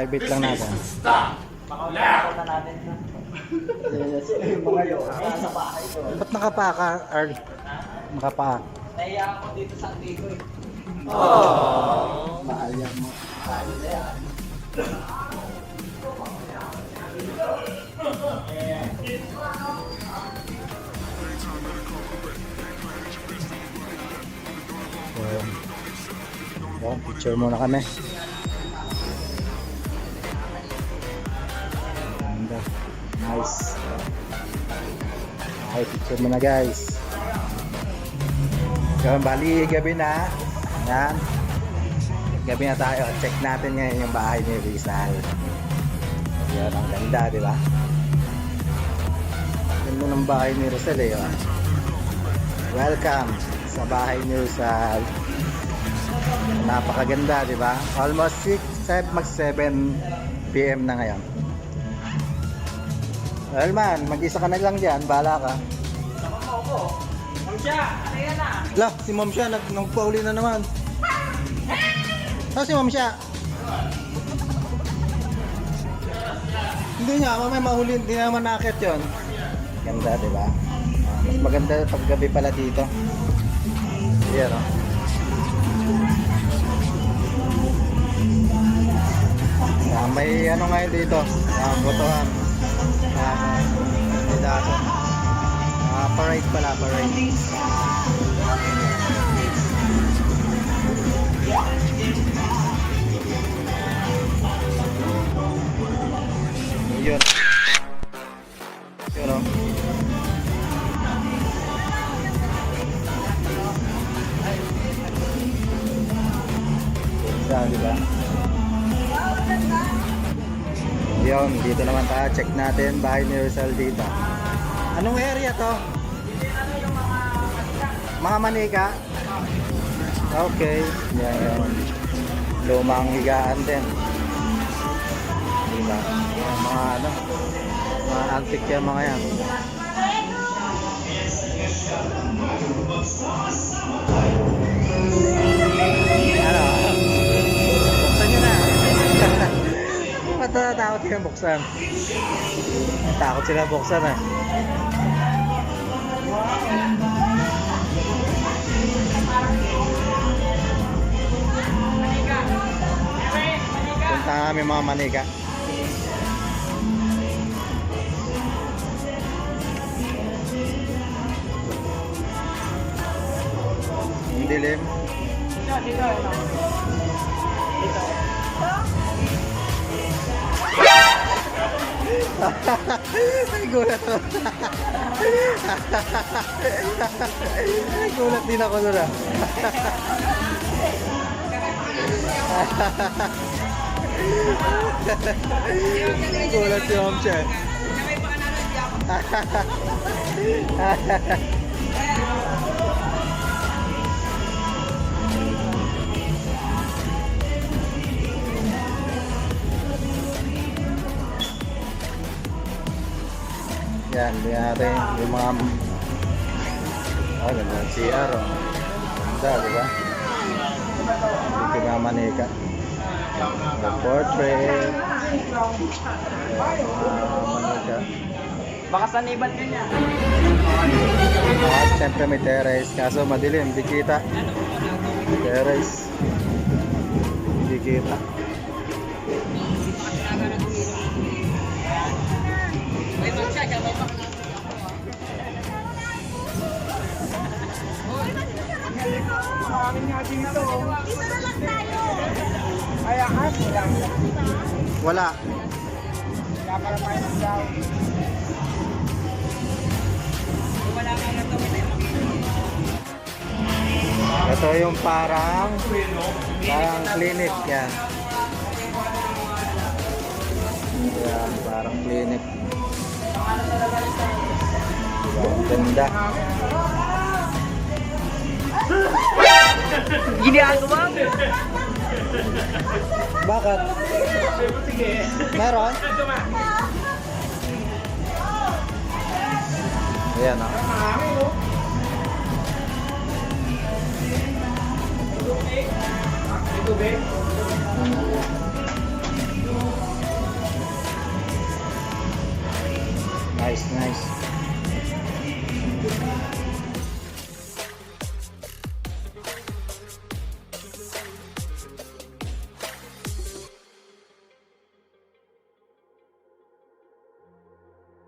private lang natin. Makakita na natin ito. Yung mga yun, sa bahay ko. Ba't nakapaka, Earl? Nakapaka. Naiya ako dito sa Antigo eh. Mahal yan mo. Mahal na yan. So, yan, picture muna kami. Ganda. Nice. Okay, picture muna guys. Yan, bali gabi na. Yan. Gabi na tayo. Check natin ngayon yung bahay ni Rizal. Yan, ang ganda, di ba? Ganda ng bahay ni Rizal eh. Oh. Welcome sa bahay ni Rizal. Napakaganda, di ba? Almost 7 PM na ngayon. Well man, mag-isa ka na lang dyan, bahala ka. Sama mo ako. Ma'am siya, ano yan ah? Lah, si Ma'am siya, nagpauli na naman. Si Ma'am siya? Hindi niya, mamaya mahuli, hindi naman nakit yun. Ganda, di ba? Mas maganda pag gabi pala dito. Yan, oh. May ano ngayon dito, botohan. May dato. Parade pala, parade. Yun. Yun, oh. Ganda, di ba? Yun, dito naman tayo. Check natin bahay ni Rizal dito. Anong area to? Mga manika? Okay. Yan, yan. Lumang higaan din. Diba? Yan, mga ano, mga antique yan mga yan. Ano? Buksan nyo na. Takot sila buksan. Takot sila buksan eh. Punta kami mga manika. Ang dilim. Dito. Ay, gulat to. Ay, gulat din ako nun ah. Gulat si Ma'am siya. Yan, di natin yung mga ganda ng CR oh. Ganda, di ba? Dito nga manika. The portrait. Manika. Baka saniban ka niya. At syempre may terrace, kaso madilim, di kita. Terrace. Di kita. May siya, may pa. Maraming nga dito. Dito na lang tayo. Kaya kasi lang. Wala. Kaya para tayo ng daw. Wala nga na ito. Ito yung parang clinic yan. Yan, parang clinic. Diba, ang ganda. Ginagawa mo. Bakit? Meron? Ayan o. Nice, nice.